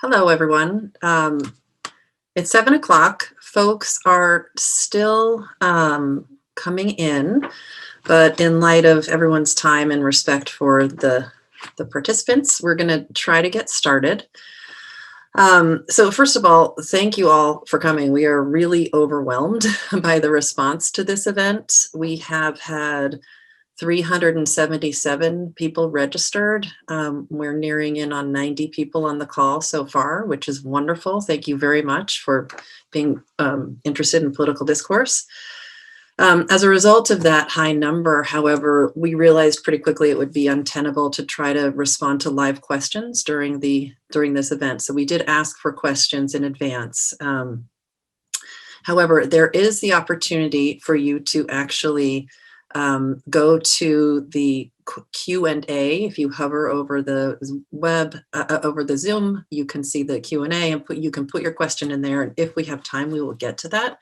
Hello, everyone. It's 7 o'clock. Folks are still coming in, but in light of everyone's time and respect for the participants, we're going to try to get started. So first of all, thank you all for coming. We are really overwhelmed by the response to this event. We have had 377 people registered. We're nearing in on 90 people on the call so far, which is wonderful. Thank you very much for being interested in political discourse. As a result of that high number, however, we realized pretty quickly it would be untenable to try to respond to live questions during this event. So we did ask for questions in advance. However, there is the opportunity for you to actually go to the Q&A. If you hover over the web, over the Zoom, you can see the Q&A and you can put your question in there. And if we have time, we will get to that.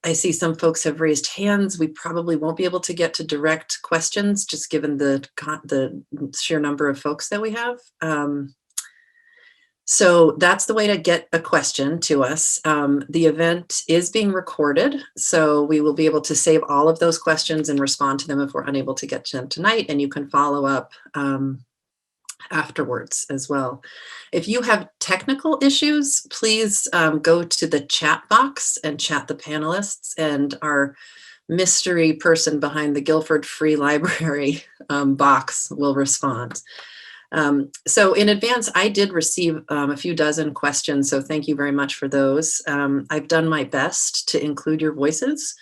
I see some folks have raised hands. We probably won't be able to get to direct questions, just given the sheer number of folks that we have. So that's the way to get a question to us. The event is being recorded, so we will be able to save all of those questions and respond to them if we're unable to get to them tonight, and you can follow up afterwards as well. If you have technical issues, please go to the chat box and chat the panelists, and our mystery person behind the Guilford Free Library box will respond. So in advance, I did receive a few dozen questions, so thank you very much for those. I've done my best to include your voices,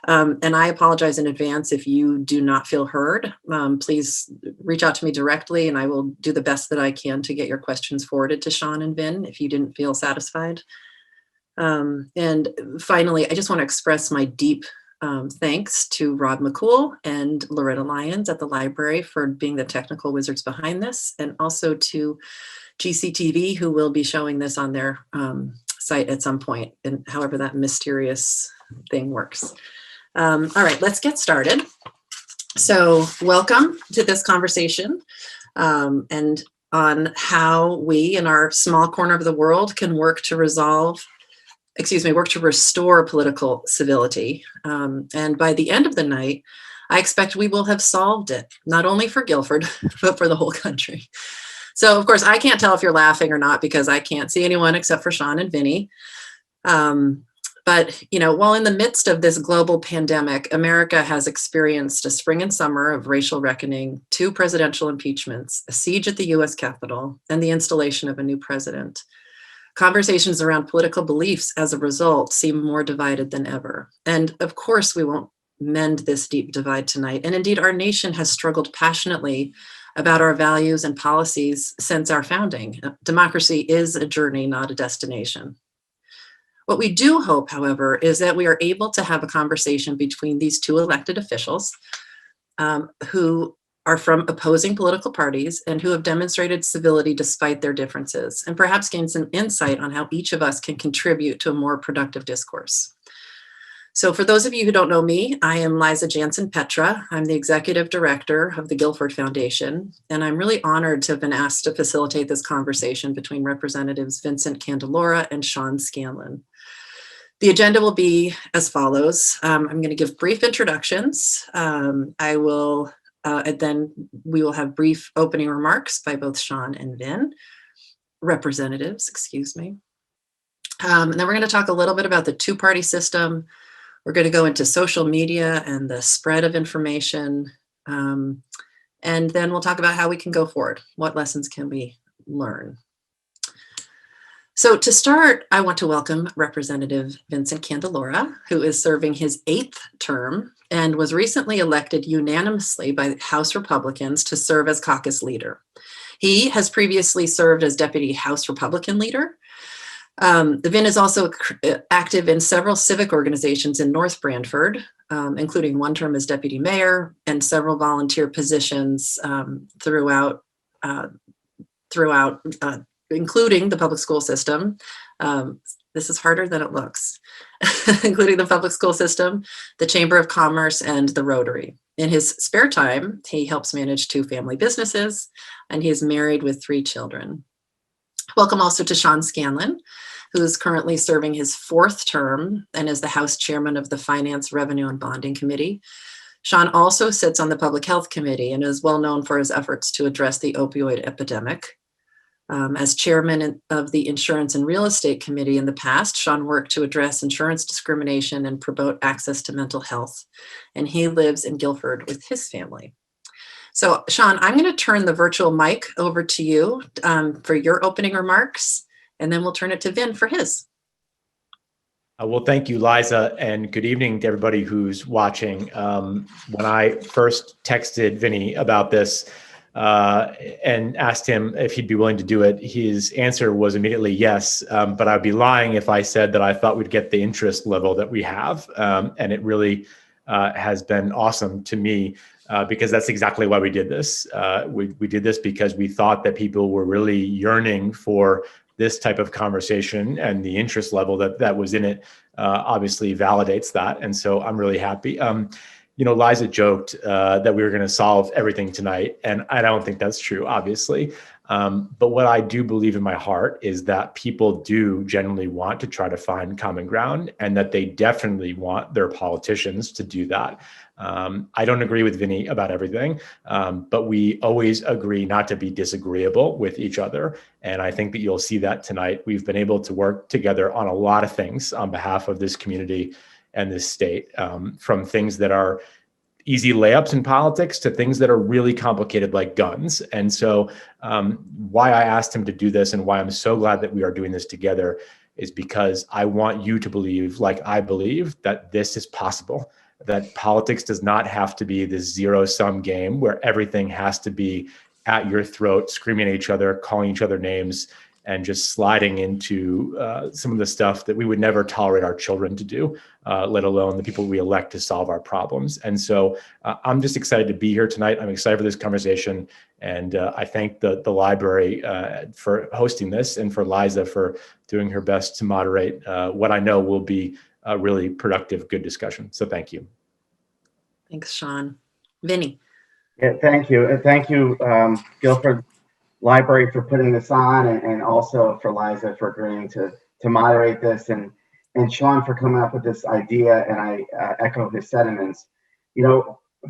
and I apologize in advance if you do not feel heard. Please reach out to me directly, and I will do the best that I can to get your questions forwarded to Sean and Vin if you didn't feel satisfied. And finally, I just want to express my deep thanks to Rob McCool and Loretta Lyons at the library for being the technical wizards behind this, and also to GCTV, who will be showing this on their site at some point, and however that mysterious thing works. All right, let's get started. So welcome to this conversation and on how we in our small corner of the world can work to restore political civility. And by the end of the night, I expect we will have solved it, not only for Guilford, but for the whole country. So of course, I can't tell if you're laughing or not because I can't see anyone except for Sean and Vinny. But while in the midst of this global pandemic, America has experienced a spring and summer of racial reckoning, 2 presidential impeachments, a siege at the US Capitol, and the installation of a new president. Conversations around political beliefs as a result seem more divided than ever. And of course, we won't mend this deep divide tonight. And indeed, our nation has struggled passionately about our values and policies since our founding. Democracy is a journey, not a destination. What we do hope, however, is that we are able to have a conversation between these 2 elected officials who are from opposing political parties and who have demonstrated civility despite their differences, and perhaps gain some insight on how each of us can contribute to a more productive discourse. So for those of you who don't know me, I am Liza Janssen Petra. I'm the executive director of the Guilford Foundation, and I'm really honored to have been asked to facilitate this conversation between Representatives Vincent Candelora and Sean Scanlon. The agenda will be as follows. I'm going to give brief introductions. And then we will have brief opening remarks by both Sean and Vin, representatives, excuse me. And then we're going to talk a little bit about the 2-party system. We're going to go into social media and the spread of information. And then we'll talk about how we can go forward. What lessons can we learn? So to start, I want to welcome Representative Vincent Candelora, who is serving his 8th term and was recently elected unanimously by House Republicans to serve as caucus leader. He has previously served as Deputy House Republican leader. Vin is also active in several civic organizations in North Branford, including 1 term as deputy mayor and several volunteer positions throughout, including the public school system. This is harder than it looks, including the public school system, the Chamber of Commerce, and the Rotary. In his spare time, he helps manage 2 family businesses, and he is married with 3 children. Welcome also to Sean Scanlon, who is currently serving his 4th term and is the House Chairman of the Finance, Revenue, and Bonding Committee. Sean also sits on the Public Health Committee and is well known for his efforts to address the opioid epidemic. As chairman of the Insurance and Real Estate Committee in the past, Sean worked to address insurance discrimination and promote access to mental health, and he lives in Guilford with his family. So, Sean, I'm going to turn the virtual mic over to you for your opening remarks, and then we'll turn it to Vin for his. Well, thank you, Liza, and good evening to everybody who's watching. When I first texted Vinny about this and asked him if he'd be willing to do it, his answer was immediately yes, but I'd be lying if I said that I thought we'd get the interest level that we have, and it really has been awesome to me because that's exactly why we did this. We did this because we thought that people were really yearning for this type of conversation, and the interest level that was in it obviously validates that. And so I'm really happy. Liza joked that we were going to solve everything tonight, and I don't think that's true, obviously. But what I do believe in my heart is that people do genuinely want to try to find common ground, and that they definitely want their politicians to do that. I don't agree with Vinny about everything, but we always agree not to be disagreeable with each other. And I think that you'll see that tonight. We've been able to work together on a lot of things on behalf of this community and this state, from things that are easy layups in politics to things that are really complicated like guns. And so why I asked him to do this and why I'm so glad that we are doing this together is because I want you to believe, like I believe, that this is possible, that politics does not have to be this zero-sum game where everything has to be at your throat, screaming at each other, calling each other names, and just sliding into some of the stuff that we would never tolerate our children to do, let alone the people we elect to solve our problems. And so I'm just excited to be here tonight. I'm excited for this conversation. And I thank the library for hosting this, and for Liza for doing her best to moderate what I know will be a really productive, good discussion. So thank you. Thanks, Sean. Vinny. Yeah, thank you. And thank you, Guilford Library, for putting this on, and also for Liza for agreeing to moderate this, and Sean for coming up with this idea. And I echo his sentiments.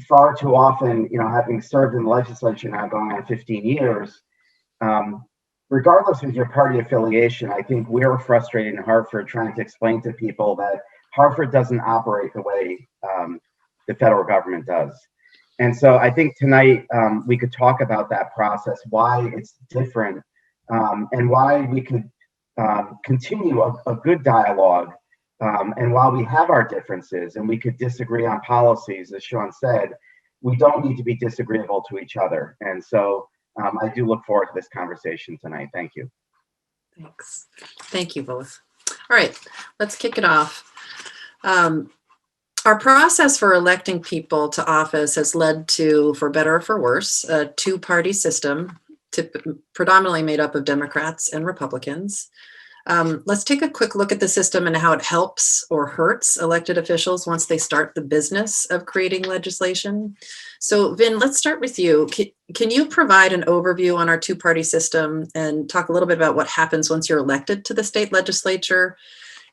Far too often, having served in the legislature now going on 15 years, regardless of your party affiliation, I think we're frustrated in Hartford trying to explain to people that Hartford doesn't operate the way the federal government does. And so I think tonight we could talk about that process, why it's different, and why we could continue a good dialogue. And while we have our differences and we could disagree on policies, as Sean said, we don't need to be disagreeable to each other. And so I do look forward to this conversation tonight. Thank you. Thanks. Thank you both. All right, let's kick it off. Our process for electing people to office has led to, for better or for worse, a two-party system predominantly made up of Democrats and Republicans. Let's take a quick look at the system and how it helps or hurts elected officials once they start the business of creating legislation. So, Vin, let's start with you. Can you provide an overview on our two-party system and talk a little bit about what happens once you're elected to the state legislature,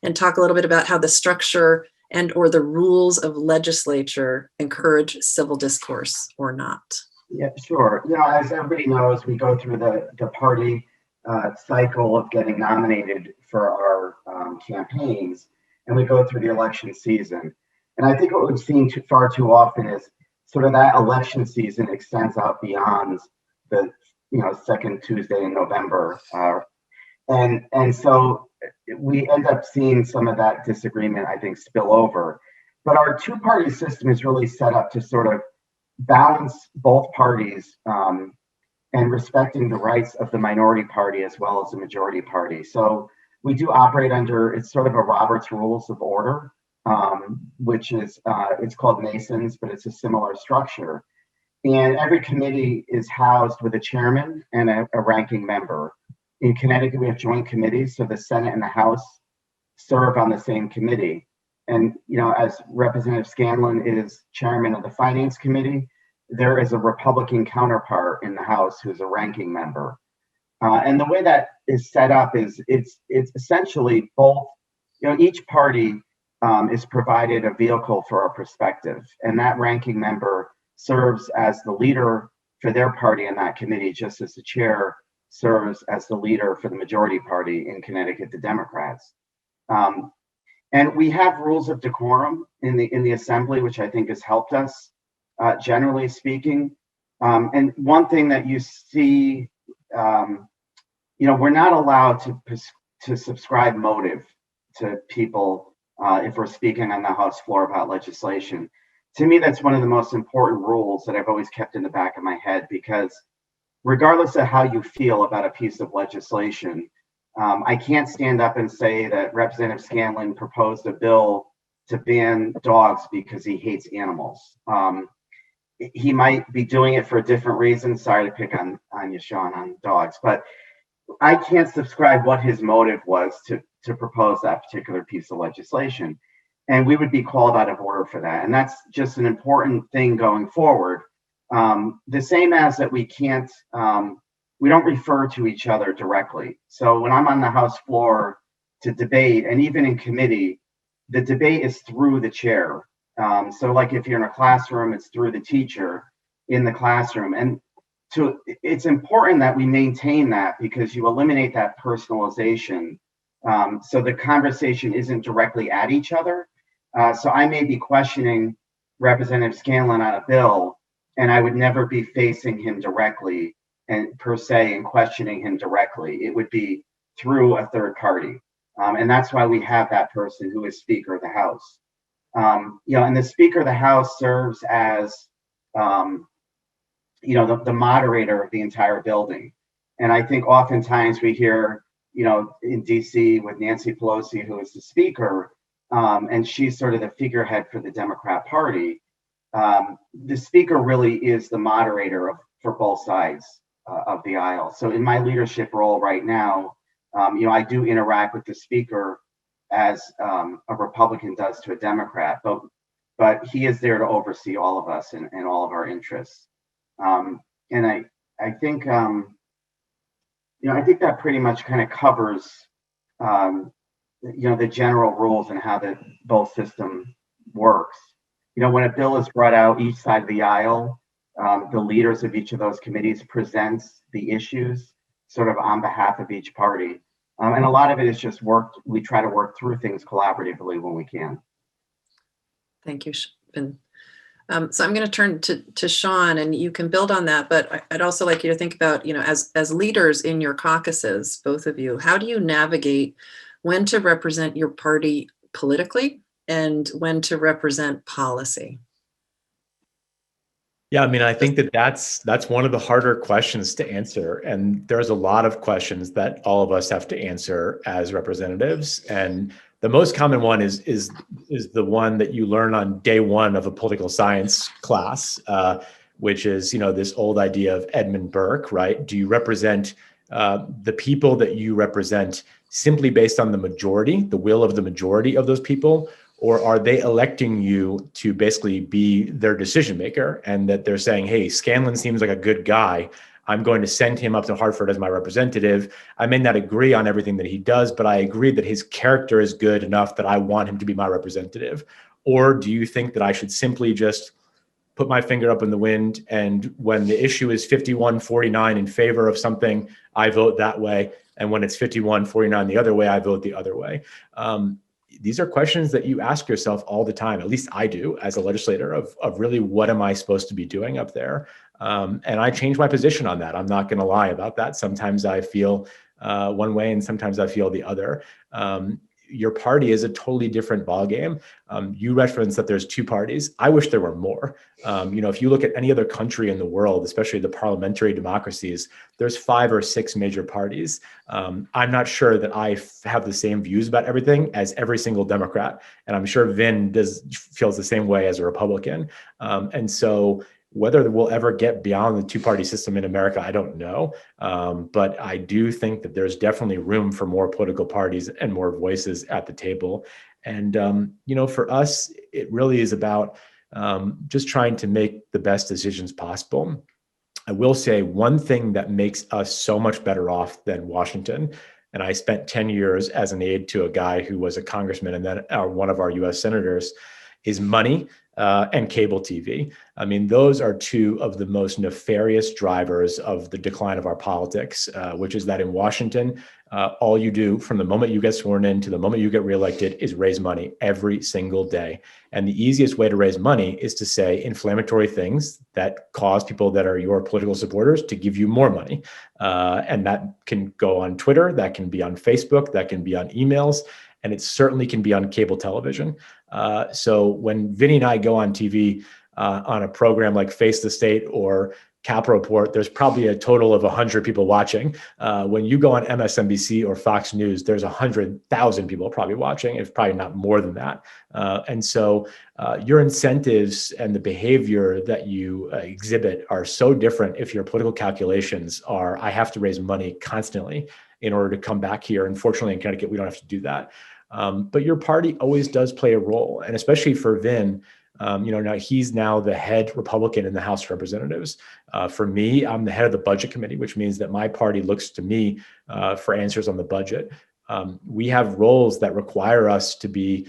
and talk a little bit about how the structure and or the rules of legislature encourage civil discourse or not? Yeah, sure. As everybody knows, we go through the party cycle of getting nominated for our campaigns, and we go through the election season. And I think what we've seen far too often is sort of that election season extends out beyond the second Tuesday in November, and so we end up seeing some of that disagreement, I think, spill over. But our two-party system is really set up to sort of balance both parties and respecting the rights of the minority party as well as the majority party. So we do operate under, it's sort of a Robert's Rules of Order, which is, it's called Masons, but it's a similar structure. And every committee is housed with a chairman and a ranking member. In Connecticut, we have joint committees, so the Senate and the House serve on the same committee. And, as Representative Scanlon is chairman of the Finance Committee, there is a Republican counterpart in the House who's a ranking member. And the way that is set up is it's essentially both, each party is provided a vehicle for a perspective, and that ranking member serves as the leader for their party in that committee, just as the chair serves as the leader for the majority party in Connecticut, the Democrats. And we have rules of decorum in the assembly, which I think has helped us, generally speaking. And one thing that you see, we're not allowed to subscribe motive to people if we're speaking on the House floor about legislation. To me, that's one of the most important rules that I've always kept in the back of my head, because regardless of how you feel about a piece of legislation, I can't stand up and say that Representative Scanlon proposed a bill to ban dogs because he hates animals. He might be doing it for a different reason. Sorry to pick on you, Sean, on dogs, but I can't subscribe what his motive was to propose that particular piece of legislation. And we would be called out of order for that. And that's just an important thing going forward. The same as that we don't refer to each other directly. So when I'm on the House floor to debate, and even in committee, the debate is through the chair. So like if you're in a classroom, it's through the teacher in the classroom. And it's important that we maintain that, because you eliminate that personalization. So the conversation isn't directly at each other. So I may be questioning Representative Scanlon on a bill, and I would never be facing him directly and per se and questioning him directly. It would be through a third party. And that's why we have that person who is Speaker of the House. And the Speaker of the House serves as, the moderator of the entire building. And I think oftentimes we hear, in DC with Nancy Pelosi, who is the Speaker, and she's sort of the figurehead for the Democrat Party. The Speaker really is the moderator for both sides of the aisle. So in my leadership role right now, I do interact with the Speaker as a Republican does to a Democrat, but he is there to oversee all of us and all of our interests. And I think that pretty much kind of covers the general rules and how the both system works. When a bill is brought out each side of the aisle, the leaders of each of those committees presents the issues sort of on behalf of each party. And a lot of it is just we try to work through things collaboratively when we can. Thank you, Vin. So I'm going to turn to Sean, and you can build on that, but I'd also like you to think about, as leaders in your caucuses, both of you, how do you navigate when to represent your party politically and when to represent policy? Yeah, I think that's one of the harder questions to answer. And there's a lot of questions that all of us have to answer as representatives. And the most common one is the one that you learn on day one of a political science class, which is, this old idea of Edmund Burke, right? Do you represent the people that you represent simply based on the will of the majority of those people? Or are they electing you to basically be their decision maker, and that they're saying, hey, Scanlon seems like a good guy. I'm going to send him up to Hartford as my representative. I may not agree on everything that he does, but I agree that his character is good enough that I want him to be my representative. Or do you think that I should simply just put my finger up in the wind, and when the issue is 51-49 in favor of something, I vote that way. And when it's 51-49 the other way, I vote the other way. These are questions that you ask yourself all the time, at least I do as a legislator, of really what am I supposed to be doing up there? And I change my position on that. I'm not going to lie about that. Sometimes I feel one way and sometimes I feel the other. Your party is a totally different ballgame. You referenced that there's two parties. I wish there were more. If you look at any other country in the world, especially the parliamentary democracies, there's 5 or 6 major parties. I'm not sure that I have the same views about everything as every single Democrat. And I'm sure Vin feels the same way as a Republican. And so whether we'll ever get beyond the two-party system in America, I don't know. But I do think that there's definitely room for more political parties and more voices at the table. And, for us, it really is about just trying to make the best decisions possible. I will say one thing that makes us so much better off than Washington, and I spent 10 years as an aide to a guy who was a congressman and then one of our US senators, is money and cable TV. I mean, those are two of the most nefarious drivers of the decline of our politics, which is that in Washington, all you do from the moment you get sworn in to the moment you get reelected is raise money every single day. And the easiest way to raise money is to say inflammatory things that cause people that are your political supporters to give you more money. And that can go on Twitter, that can be on Facebook, that can be on emails, and it certainly can be on cable television. So when Vinny and I go on TV on a program like Face the State or Capitol Report, there's probably a total of 100 people watching. When you go on MSNBC or Fox News, there's 100,000 people probably watching, if probably not more than that. And so your incentives and the behavior that you exhibit are so different if your political calculations are, I have to raise money constantly in order to come back here. Unfortunately, in Connecticut, we don't have to do that. But your party always does play a role. And especially for Vin, now he's now the head Republican in the House of Representatives. For me, I'm the head of the Budget Committee, which means that my party looks to me for answers on the budget. We have roles that require us to be,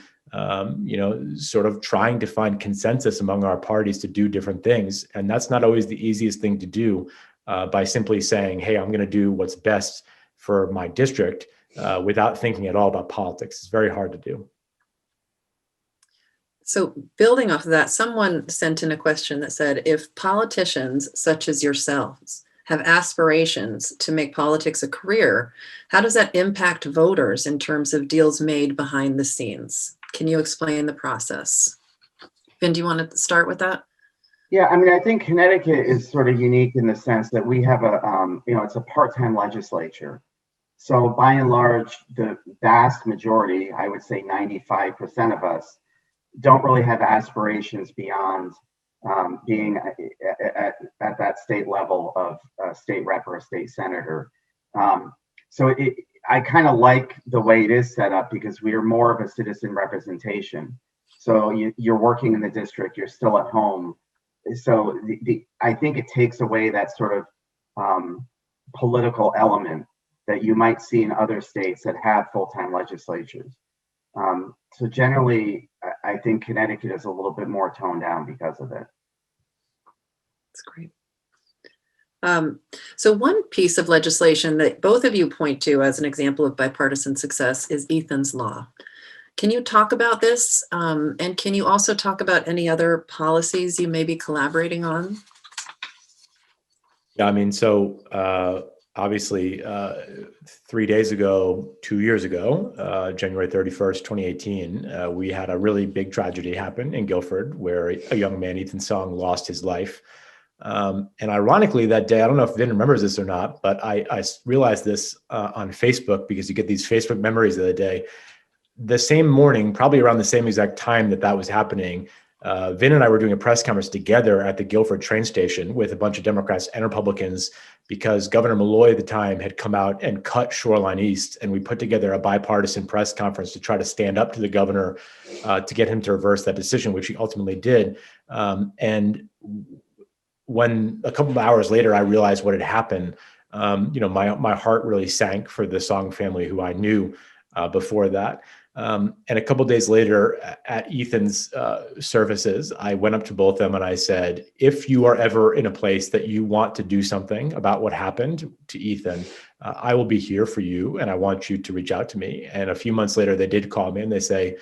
sort of trying to find consensus among our parties to do different things. And that's not always the easiest thing to do by simply saying, hey, I'm going to do what's best for my district without thinking at all about politics. It's very hard to do. So building off of that, someone sent in a question that said, if politicians such as yourselves have aspirations to make politics a career, how does that impact voters in terms of deals made behind the scenes? Can you explain the process? Vin, do you want to start with that? Yeah, I mean, I think Connecticut is sort of unique in the sense that we have it's a part-time legislature. So by and large, the vast majority, I would say 95% of us, don't really have aspirations beyond being at that state level of state rep or a state senator. I kind of like the way it is set up because we are more of a citizen representation. So you're working in the district, you're still at home. So I think it takes away that sort of political element that you might see in other states that have full-time legislatures. So generally, I think Connecticut is a little bit more toned down because of it. That's great. So one piece of legislation that both of you point to as an example of bipartisan success is Ethan's Law. Can you talk about this? And can you also talk about any other policies you may be collaborating on? Yeah, I mean, so obviously 3 days ago, 2 years ago, January 31st, 2018, we had a really big tragedy happen in Guilford where a young man, Ethan Song, lost his life. And ironically, that day, I don't know if Vin remembers this or not, but I realized this on Facebook because you get these Facebook memories of the day. The same morning, probably around the same exact time that was happening, Vin and I were doing a press conference together at the Guilford train station with a bunch of Democrats and Republicans because Governor Malloy at the time had come out and cut Shoreline East. And we put together a bipartisan press conference to try to stand up to the governor to get him to reverse that decision, which he ultimately did. And when a couple of hours later, I realized what had happened, my heart really sank for the Song family who I knew before that. And a couple of days later at Ethan's services, I went up to both of them and I said, if you are ever in a place that you want to do something about what happened to Ethan, I will be here for you. And I want you to reach out to me. And a few months later, they did call me and they say,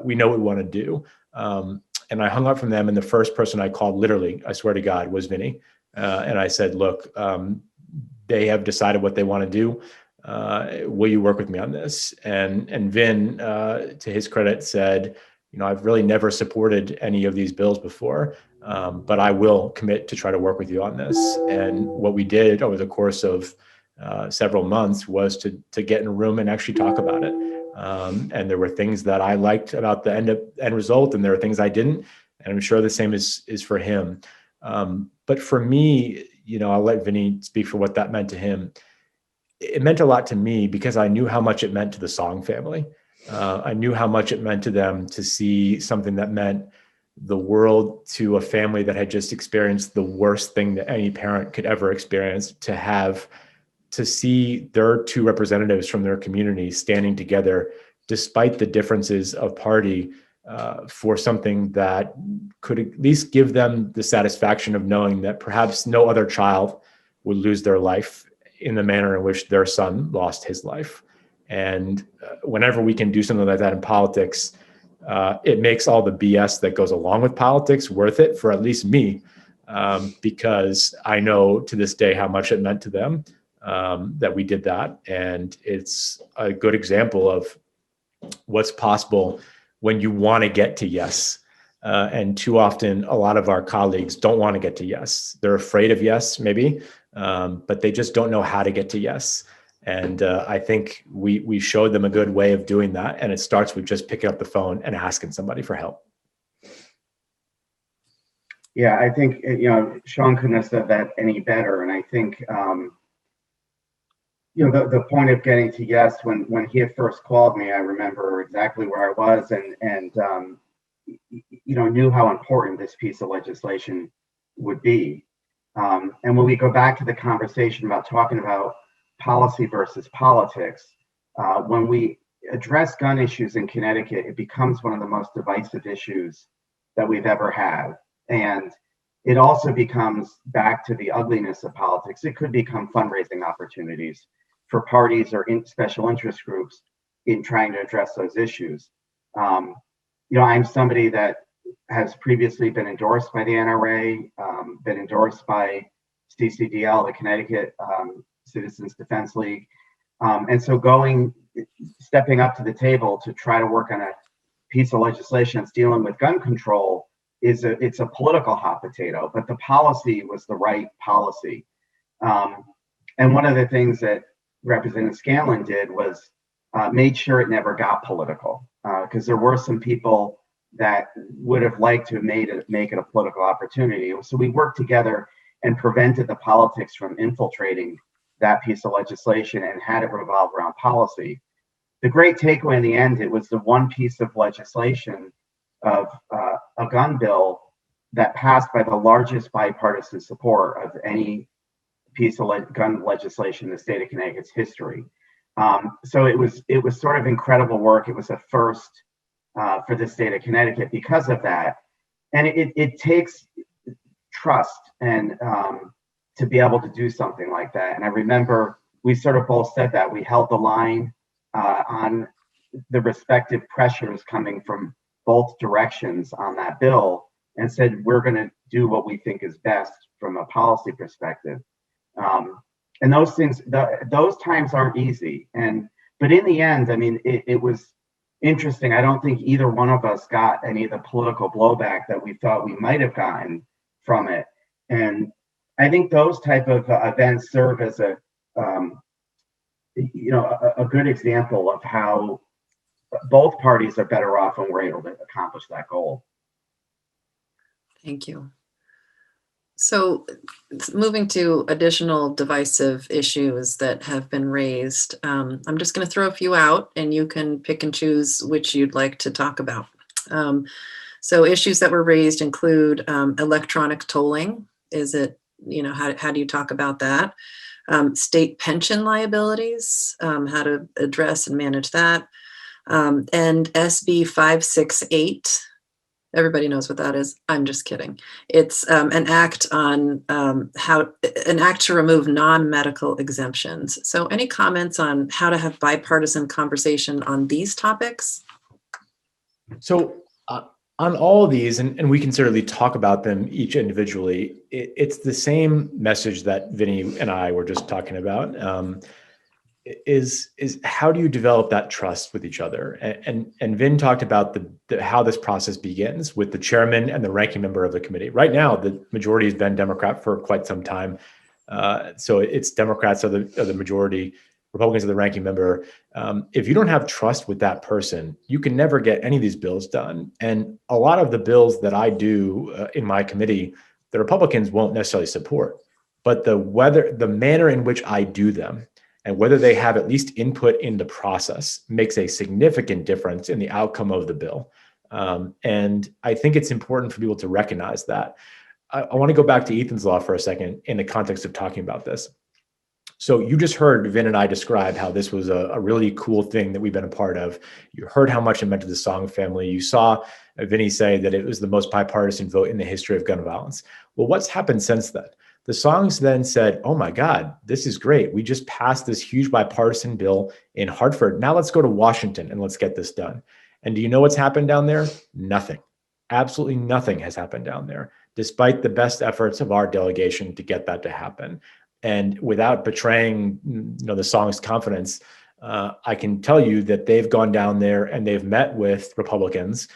we know what we want to do. And I hung up from them. And the first person I called, literally, I swear to God, was Vinny. And I said, look, they have decided what they want to do. Will you work with me on this? And Vin, to his credit, said, I've really never supported any of these bills before, but I will commit to try to work with you on this. And what we did over the course of several months was to get in a room and actually talk about it. And there were things that I liked about the end result, and there are things I didn't. And I'm sure the same is for him. But for me, I'll let Vinny speak for what that meant to him. It meant a lot to me because I knew how much it meant to the Song family. I knew how much it meant to them to see something that meant the world to a family that had just experienced the worst thing that any parent could ever experience, to see their two representatives from their community standing together despite the differences of party for something that could at least give them the satisfaction of knowing that perhaps no other child would lose their life in the manner in which their son lost his life. And whenever we can do something like that in politics, it makes all the BS that goes along with politics worth it for at least me, because I know to this day how much it meant to them that we did that. And it's a good example of what's possible when you want to get to yes. And too often, a lot of our colleagues don't want to get to yes. They're afraid of yes, maybe, but they just don't know how to get to yes. And I think we showed them a good way of doing that. And it starts with just picking up the phone and asking somebody for help. Yeah, I think, Sean couldn't have said that any better. And I think, the point of getting to yes, when he had first called me, I remember exactly where I was and knew how important this piece of legislation would be. And when we go back to the conversation about talking about policy versus politics, when we address gun issues in Connecticut, it becomes one of the most divisive issues that we've ever had. And it also becomes back to the ugliness of politics. It could become fundraising opportunities for parties or special interest groups in trying to address those issues. I'm somebody that has previously been endorsed by the NRA, been endorsed by CCDL, the Connecticut Citizens Defense League. And so stepping up to the table to try to work on a piece of legislation that's dealing with gun control it's a political hot potato, but the policy was the right policy. And one of the things that Representative Scanlon did was made sure it never got political, because there were some people that would have liked to make it a political opportunity. So we worked together and prevented the politics from infiltrating that piece of legislation and had it revolve around policy. The great takeaway in the end, it was the one piece of legislation of a gun bill that passed by the largest bipartisan support of any piece of gun legislation in the state of Connecticut's history. So it was sort of incredible work. It was a first for the state of Connecticut because of that. And it takes trust and to be able to do something like that. And I remember we sort of both said that. We held the line on the respective pressures coming from both directions on that bill and said, we're going to do what we think is best from a policy perspective. And those things, those times aren't easy. But in the end, I mean, it was interesting. I don't think either one of us got any of the political blowback that we thought we might have gotten from it. And I think those type of events serve as a good example of how both parties are better off when we're able to accomplish that goal. Thank you. So moving to additional divisive issues that have been raised, I'm just going to throw a few out and you can pick and choose which you'd like to talk about. So issues that were raised include electronic tolling. Is it, how do you talk about that? State pension liabilities, how to address and manage that. And SB 568. Everybody knows what that is. I'm just kidding. It's an act on an act to remove non-medical exemptions. So any comments on how to have bipartisan conversation on these topics? So on all of these, and we can certainly talk about them each individually, it's the same message that Vinny and I were just talking about. Is how do you develop that trust with each other? And Vin talked about how this process begins with the chairman and the ranking member of the committee. Right now, the majority has been Democrat for quite some time. So it's Democrats are the majority, Republicans are the ranking member. If you don't have trust with that person, you can never get any of these bills done. And a lot of the bills that I do in my committee, the Republicans won't necessarily support, but the manner in which I do them and whether they have at least input in the process makes a significant difference in the outcome of the bill. And I think it's important for people to recognize that. I want to go back to Ethan's Law for a second in the context of talking about this. So you just heard Vin and I describe how this was a really cool thing that we've been a part of. You heard how much it meant to the Song family. You saw Vinny say that it was the most bipartisan vote in the history of gun violence. Well, what's happened since then? The Songs then said, oh my God, this is great. We just passed this huge bipartisan bill in Hartford. Now let's go to Washington and let's get this done. And do you know what's happened down there? Nothing. Absolutely nothing has happened down there, despite the best efforts of our delegation to get that to happen. And without betraying, the Song's confidence, I can tell you that they've gone down there and they've met with Republicans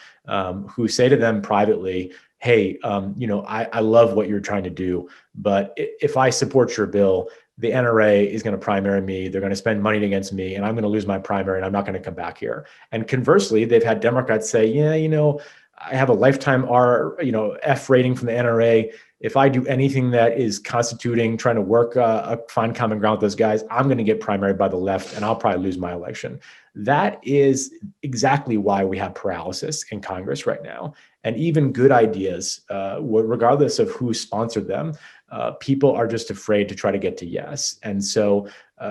who say to them privately, hey, I love what you're trying to do, but if I support your bill, the NRA is going to primary me. They're going to spend money against me, and I'm going to lose my primary, and I'm not going to come back here. And conversely, they've had Democrats say, yeah, I have a lifetime F rating from the NRA. If I do anything that is constituting trying to work find common ground with those guys, I'm going to get primaried by the left, and I'll probably lose my election. That is exactly why we have paralysis in Congress right now. And even good ideas, regardless of who sponsored them, people are just afraid to try to get to yes. And so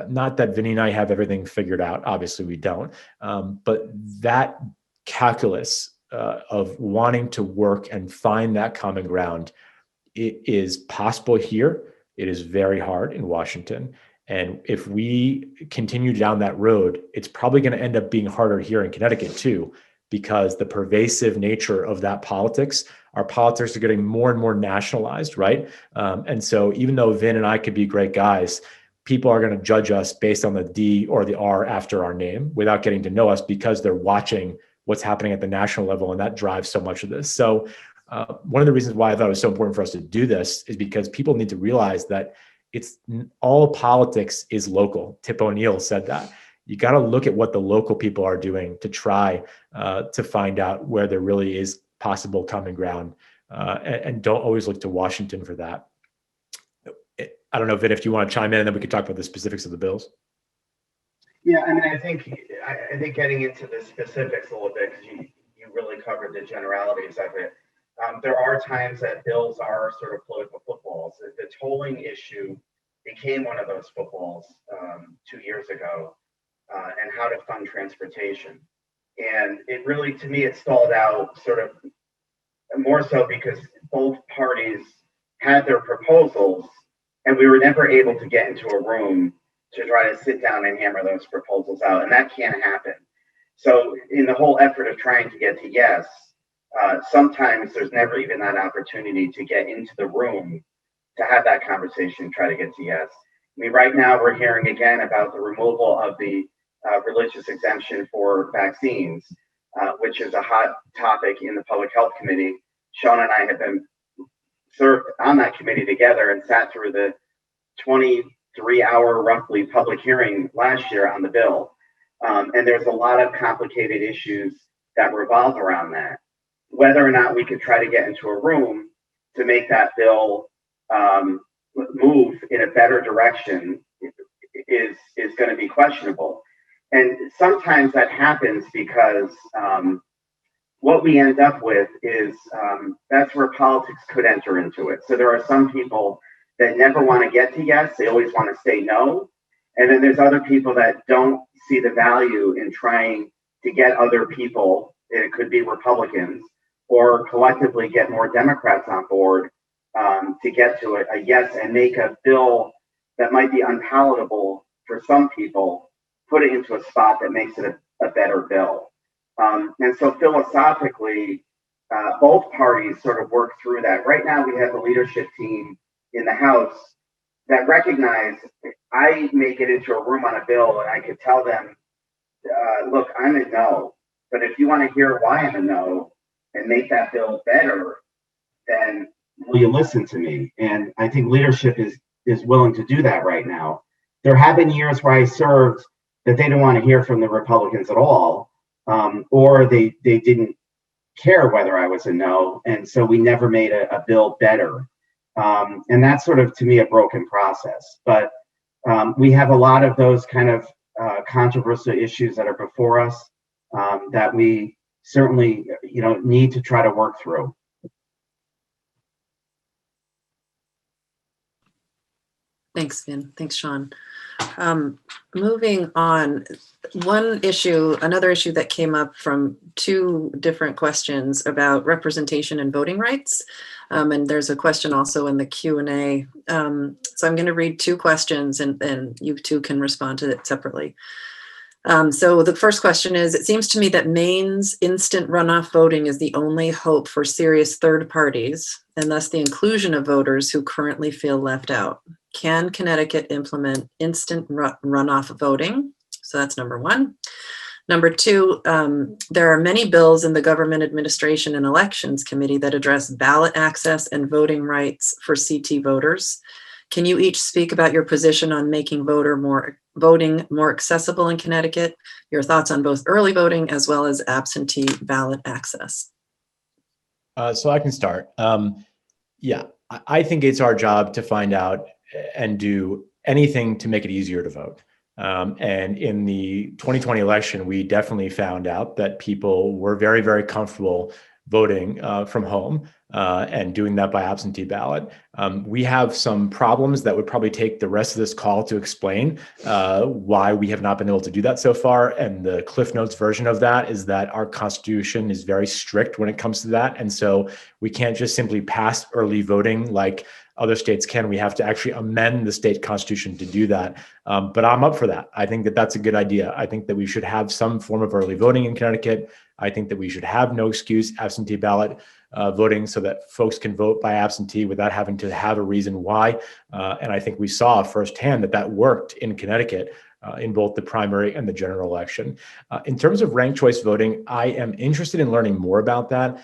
not that Vinny and I have everything figured out. Obviously, we don't. But that calculus of wanting to work and find that common ground, it is possible here. It is very hard in Washington. And if we continue down that road, it's probably going to end up being harder here in Connecticut too, because the pervasive nature of that politics, our politics are getting more and more nationalized, right? And so even though Vin and I could be great guys, people are going to judge us based on the D or the R after our name without getting to know us because they're watching what's happening at the national level, and that drives so much of this. So one of the reasons why I thought it was so important for us to do this is because people need to realize that it's all politics is local. Tip O'Neill said that. You got to look at what the local people are doing to try to find out where there really is possible common ground, and don't always look to Washington for that. I don't know, Vin, if you want to chime in, and then we could talk about the specifics of the bills. Yeah, I mean, I think getting into the specifics a little bit, because you really covered the generalities of it. There are times that bills are sort of political footballs. The tolling issue became one of those footballs 2 years ago, and how to fund transportation. And it really, to me, it stalled out sort of more so because both parties had their proposals, and we were never able to get into a room to try to sit down and hammer those proposals out. And that can't happen. So in the whole effort of trying to get to yes, sometimes there's never even that opportunity to get into the room to have that conversation, try to get to yes. I mean, right now we're hearing again about the removal of the religious exemption for vaccines, which is a hot topic in the Public Health Committee. Sean and I have been served on that committee together and sat through the 23-hour roughly public hearing last year on the bill. And there's a lot of complicated issues that revolve around that. Whether or not we could try to get into a room to make that bill move in a better direction is going to be questionable. And sometimes that happens because what we end up with is that's where politics could enter into it. So there are some people that never want to get to yes, they always want to say no. And then there's other people that don't see the value in trying to get other people, it could be Republicans, or collectively get more Democrats on board to get to a yes and make a bill that might be unpalatable for some people, put it into a spot that makes it a better bill. And so philosophically, both parties sort of work through that. Right now, we have a leadership team in the House that recognize I may get into a room on a bill and I could tell them, look, I'm a no, but if you want to hear why I'm a no and make that bill better, then will you listen to me? And I think leadership is willing to do that right now. There have been years where I served that they didn't want to hear from the Republicans at all, or they didn't care whether I was a no, and so we never made a bill better. And that's sort of, to me, a broken process. But we have a lot of those kind of controversial issues that are before us that we certainly, need to try to work through. Thanks, Vin. Thanks, Sean. Moving on, another issue that came up from two different questions about representation and voting rights. And there's a question also in the Q&A. So I'm going to read two questions and you two can respond to it separately. So the first question is, it seems to me that Maine's instant runoff voting is the only hope for serious third parties, and thus the inclusion of voters who currently feel left out. Can Connecticut implement instant runoff voting? So that's number one. Number two, there are many bills in the Government Administration and Elections Committee that address ballot access and voting rights for CT voters. Can you each speak about your position on making voting more accessible in Connecticut? Your thoughts on both early voting as well as absentee ballot access? So I can start. Yeah, I think it's our job to find out and do anything to make it easier to vote. And in the 2020 election, we definitely found out that people were very, very comfortable voting from home and doing that by absentee ballot. We have some problems that would probably take the rest of this call to explain why we have not been able to do that so far. And the Cliff Notes version of that is that our Constitution is very strict when it comes to that. And so we can't just simply pass early voting like other states can. We have to actually amend the state constitution to do that. But I'm up for that. I think that that's a good idea. I think that we should have some form of early voting in Connecticut. I think that we should have no excuse absentee ballot voting so that folks can vote by absentee without having to have a reason why. And I think we saw firsthand that that worked in Connecticut in both the primary and the general election. In terms of ranked choice voting, I am interested in learning more about that.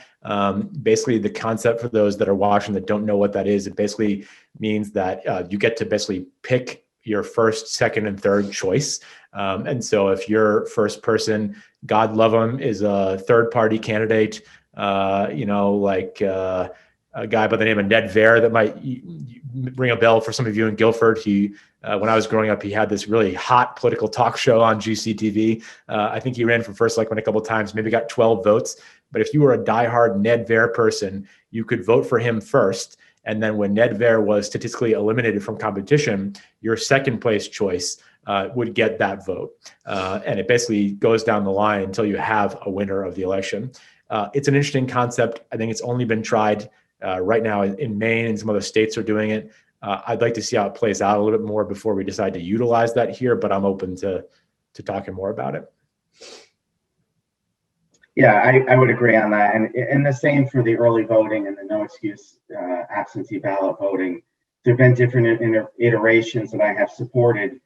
Basically, the concept for those that are watching that don't know what that is, it basically means that you get to basically pick your first, second, and third choice. And so if your first person, God love him, is a third party candidate, like a guy by the name of Ned Vare that might ring a bell for some of you in Guilford. He, when I was growing up, he had this really hot political talk show on GCTV. I think he ran for first selectman a couple of times, maybe got 12 votes. But if you were a diehard Ned Vare person, you could vote for him first. And then when Ned Vare was statistically eliminated from competition, your second place choice would get that vote. And it basically goes down the line until you have a winner of the election. It's an interesting concept. I think it's only been tried right now in Maine, and some other states are doing it. I'd like to see how it plays out a little bit more before we decide to utilize that here, but I'm open to talking more about it. Yeah, I would agree on that. And the same for the early voting and the no excuse absentee ballot voting. There have been different iterations that I have supported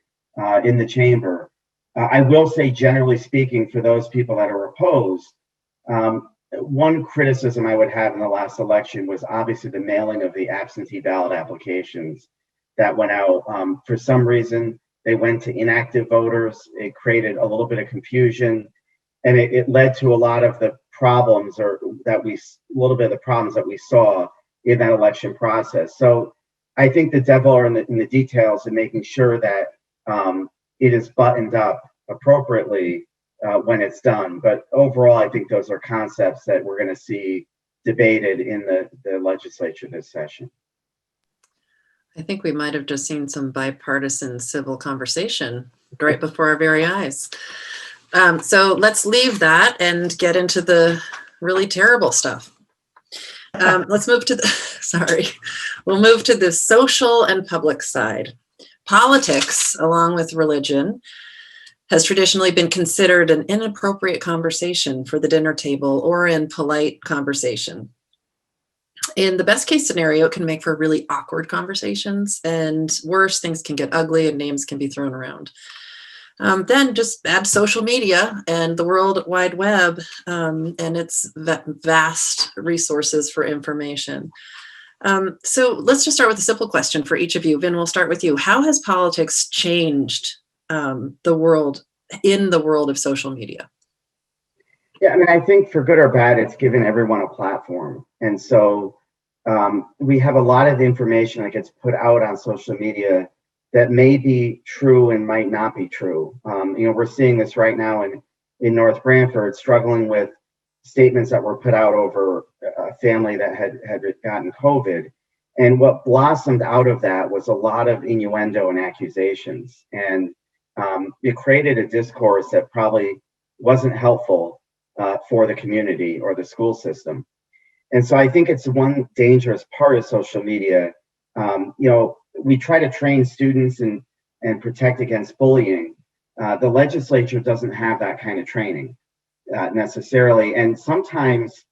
in the chamber. I will say, generally speaking, for those people that are opposed, one criticism I would have in the last election was obviously the mailing of the absentee ballot applications that went out. For some reason, they went to inactive voters. It created a little bit of confusion, and it led to a lot of the problems that we saw in that election process. So I think the devil are in the details and making sure that it is buttoned up appropriately when it's done. But overall, I think those are concepts that we're going to see debated in the legislature this session. I think we might have just seen some bipartisan civil conversation right before our very eyes. So let's leave that and get into the really terrible stuff. Let's move to we'll move to the social and public side. Politics, along with religion, has traditionally been considered an inappropriate conversation for the dinner table or in polite conversation. In the best case scenario, it can make for really awkward conversations, and worse, things can get ugly and names can be thrown around. Then just add social media and the World Wide Web and its vast resources for information. So let's just start with a simple question for each of you. Vin, we'll start with you. How has politics changed the world in the world of social media? Yeah, I mean, I think for good or bad, it's given everyone a platform. And so we have a lot of information that gets put out on social media that may be true and might not be true. We're seeing this right now in North Branford, struggling with statements that were put out over a family that had gotten COVID. And what blossomed out of that was a lot of innuendo and accusations. And it created a discourse that probably wasn't helpful for the community or the school system. And so I think it's one dangerous part of social media. We try to train students and protect against bullying. The legislature doesn't have that kind of training necessarily. And sometimes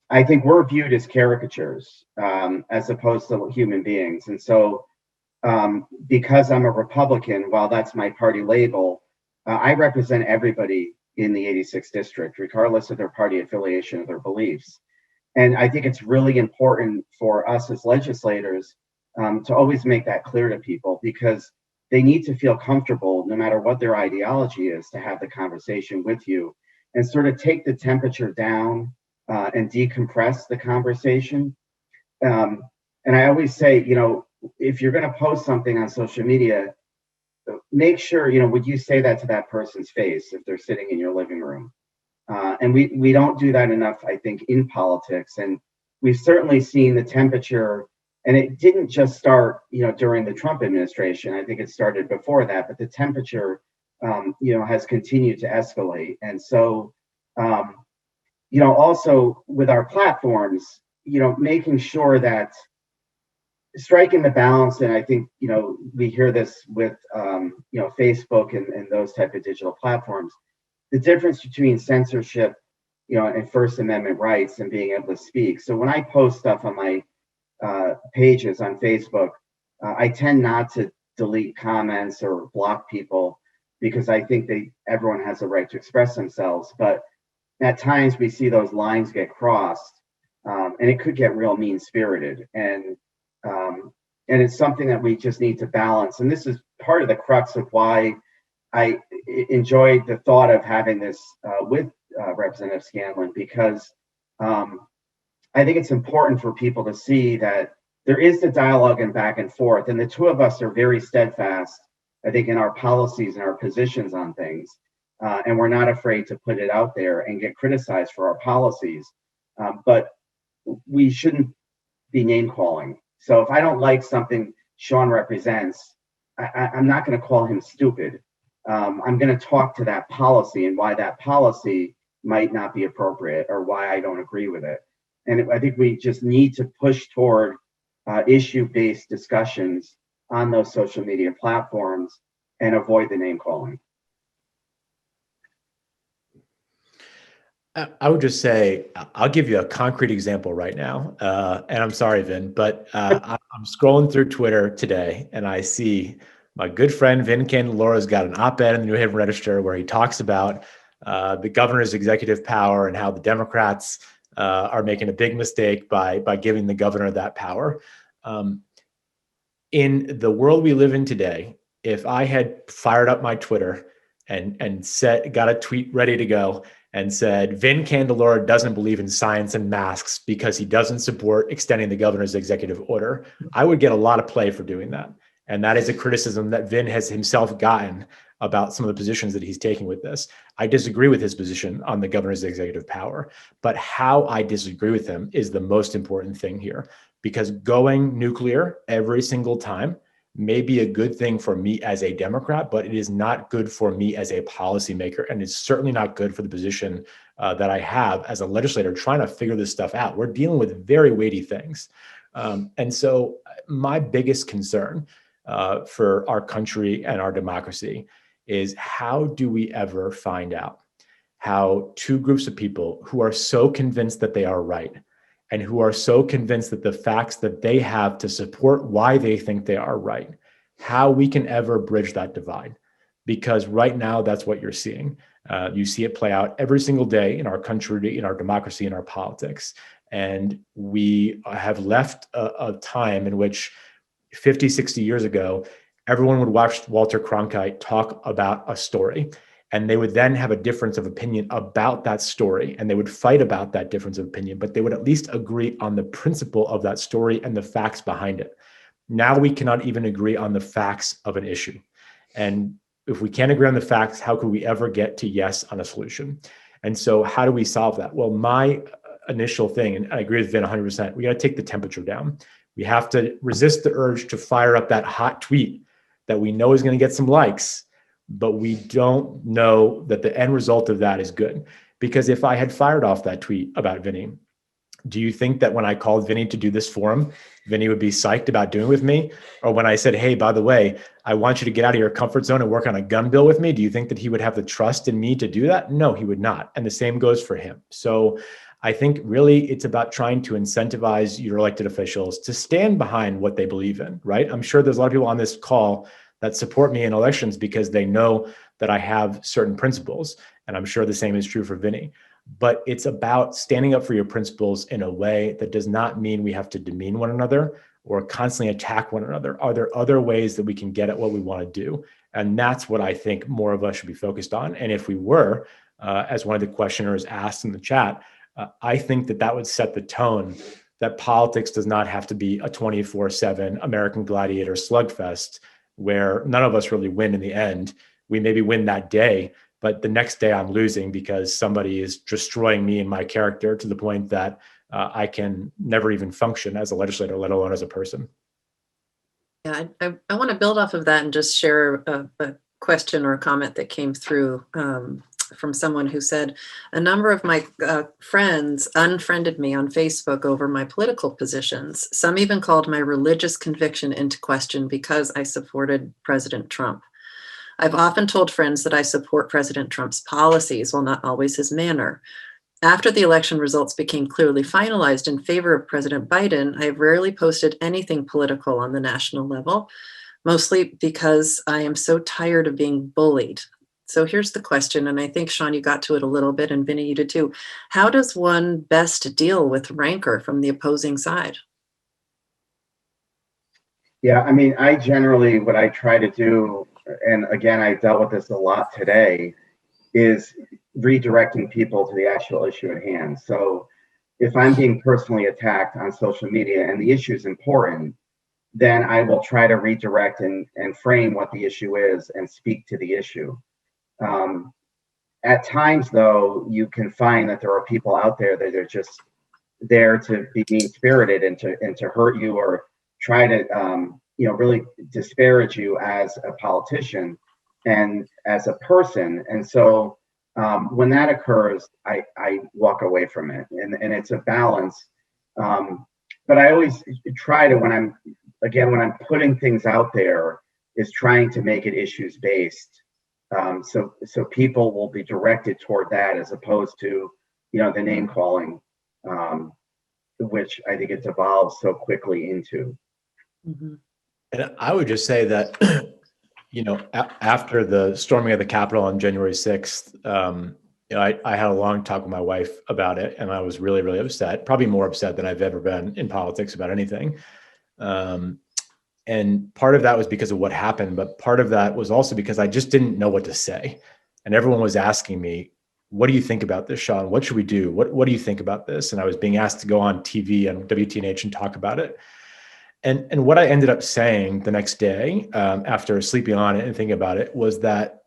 I think we're viewed as caricatures as opposed to human beings. And so because I'm a Republican, while that's my party label, I represent everybody in the 86th district, regardless of their party affiliation or their beliefs. And I think it's really important for us as legislators to always make that clear to people, because they need to feel comfortable, no matter what their ideology is, to have the conversation with you and sort of take the temperature down and decompress the conversation. And I always say, if you're going to post something on social media, make sure, would you say that to that person's face if they're sitting in your living room? And we don't do that enough, I think, in politics. And we've certainly seen the temperature, and it didn't just start, during the Trump administration. I think it started before that, but the temperature, has continued to escalate. And so, also with our platforms, making sure that striking the balance, and I think, we hear this with, Facebook and those type of digital platforms, the difference between censorship, and First Amendment rights and being able to speak. So when I post stuff on my pages on Facebook, I tend not to delete comments or block people, because I think everyone has a right to express themselves. But at times we see those lines get crossed, and it could get real mean-spirited. And it's something that we just need to balance. And this is part of the crux of why I enjoyed the thought of having this with Representative Scanlon, because I think it's important for people to see that there is the dialogue and back and forth. And the two of us are very steadfast, I think, in our policies and our positions on things. And we're not afraid to put it out there and get criticized for our policies. But we shouldn't be name calling. So if I don't like something Sean represents, I'm not going to call him stupid. I'm going to talk to that policy and why that policy might not be appropriate, or why I don't agree with it. And I think we just need to push toward issue-based discussions on those social media platforms and avoid the name calling. I would just say, I'll give you a concrete example right now. And I'm sorry, Vin, but I'm scrolling through Twitter today and I see my good friend Vin Candelora's got an op-ed in the New Haven Register where he talks about the governor's executive power and how the Democrats are making a big mistake by giving the governor that power. In the world we live in today, if I had fired up my Twitter and got a tweet ready to go and said, Vin Candelora doesn't believe in science and masks because he doesn't support extending the governor's executive order, I would get a lot of play for doing that. And that is a criticism that Vin has himself gotten about some of the positions that he's taking with this. I disagree with his position on the governor's executive power, but how I disagree with him is the most important thing here, because going nuclear every single time may be a good thing for me as a Democrat, but it is not good for me as a policymaker. And it's certainly not good for the position that I have as a legislator trying to figure this stuff out. We're dealing with very weighty things. And so my biggest concern for our country and our democracy is, how do we ever find out how two groups of people who are so convinced that they are right and who are so convinced that the facts that they have to support why they think they are right, how we can ever bridge that divide? Because right now, that's what you're seeing. You see it play out every single day in our country, in our democracy, in our politics. And we have left a time in which 50, 60 years ago, everyone would watch Walter Cronkite talk about a story, and they would then have a difference of opinion about that story, and they would fight about that difference of opinion, but they would at least agree on the principle of that story and the facts behind it. Now we cannot even agree on the facts of an issue. And if we can't agree on the facts, how could we ever get to yes on a solution? And so how do we solve that? Well, my initial thing, and I agree with Vin 100%, we got to take the temperature down. We have to resist the urge to fire up that hot tweet that we know is going to get some likes, but we don't know that the end result of that is good. Because if I had fired off that tweet about Vinny, do you think that when I called Vinny to do this for him, Vinny would be psyched about doing it with me? Or when I said, hey, by the way, I want you to get out of your comfort zone and work on a gun bill with me, do you think that he would have the trust in me to do that? No, he would not. And the same goes for him. So I think really it's about trying to incentivize your elected officials to stand behind what they believe in, right? I'm sure there's a lot of people on this call that support me in elections because they know that I have certain principles. And I'm sure the same is true for Vinny. But it's about standing up for your principles in a way that does not mean we have to demean one another or constantly attack one another. Are there other ways that we can get at what we want to do? And that's what I think more of us should be focused on. And if we were, as one of the questioners asked in the chat, I think that that would set the tone that politics does not have to be a 24/7 American Gladiator slugfest where none of us really win in the end. We maybe win that day, but the next day I'm losing because somebody is destroying me and my character to the point that I can never even function as a legislator, let alone as a person. Yeah, I want to build off of that and just share a question or a comment that came through from someone who said, a number of my friends unfriended me on Facebook over my political positions. Some even called my religious conviction into question because I supported President Trump. I've often told friends that I support President Trump's policies, while not always his manner. After the election results became clearly finalized in favor of President Biden, I have rarely posted anything political on the national level, mostly because I am so tired of being bullied. So here's the question, and I think, Sean, you got to it a little bit, and Vinny, you did too. How does one best deal with rancor from the opposing side? Yeah, I mean, what I try to do, and again, I dealt with this a lot today, is redirecting people to the actual issue at hand. So if I'm being personally attacked on social media and the issue is important, then I will try to redirect and frame what the issue is and speak to the issue. At times, though, you can find that there are people out there that are just there to be mean-spirited and to hurt you or try to really disparage you as a politician and as a person. And so when that occurs, I walk away from it, and it's a balance. But I always try to, when I'm putting things out there, is trying to make it issues based. So people will be directed toward that as opposed to, the name calling, which I think it devolves so quickly into. Mm-hmm. And I would just say that, after the storming of the Capitol on January 6th, I had a long talk with my wife about it, and I was really, really upset, probably more upset than I've ever been in politics about anything. And part of that was because of what happened, but part of that was also because I just didn't know what to say. And everyone was asking me, what do you think about this, Sean? What should we do? What do you think about this? And I was being asked to go on TV and WTNH and talk about it. And what I ended up saying the next day, after sleeping on it and thinking about it, was that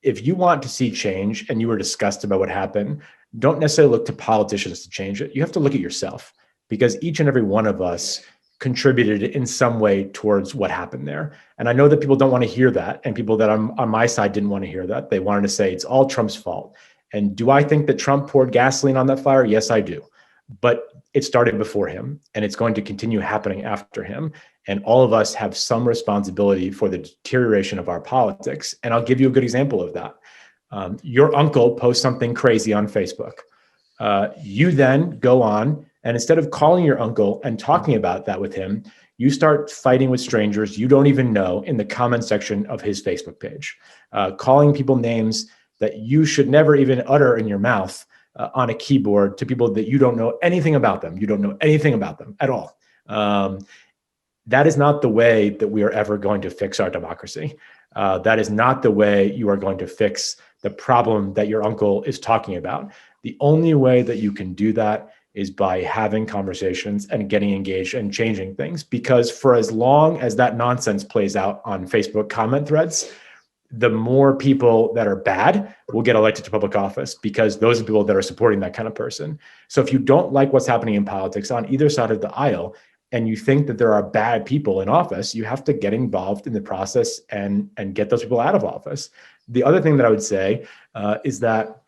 if you want to see change and you were disgusted about what happened, don't necessarily look to politicians to change it. You have to look at yourself, because each and every one of us contributed in some way towards what happened there. And I know that people don't want to hear that. And people that on my side didn't want to hear that. They wanted to say it's all Trump's fault. And do I think that Trump poured gasoline on that fire? Yes, I do. But it started before him, and it's going to continue happening after him. And all of us have some responsibility for the deterioration of our politics. And I'll give you a good example of that. Your uncle posts something crazy on Facebook. You then go on, and instead of calling your uncle and talking about that with him, you start fighting with strangers you don't even know in the comment section of his Facebook page, calling people names that you should never even utter in your mouth on a keyboard to people that you don't know anything about them. You don't know anything about them at all. That is not the way that we are ever going to fix our democracy. That is not the way you are going to fix the problem that your uncle is talking about. The only way that you can do that is by having conversations and getting engaged and changing things. Because for as long as that nonsense plays out on Facebook comment threads, the more people that are bad will get elected to public office, because those are people that are supporting that kind of person. So if you don't like what's happening in politics on either side of the aisle, and you think that there are bad people in office, you have to get involved in the process and get those people out of office. The other thing that I would say is that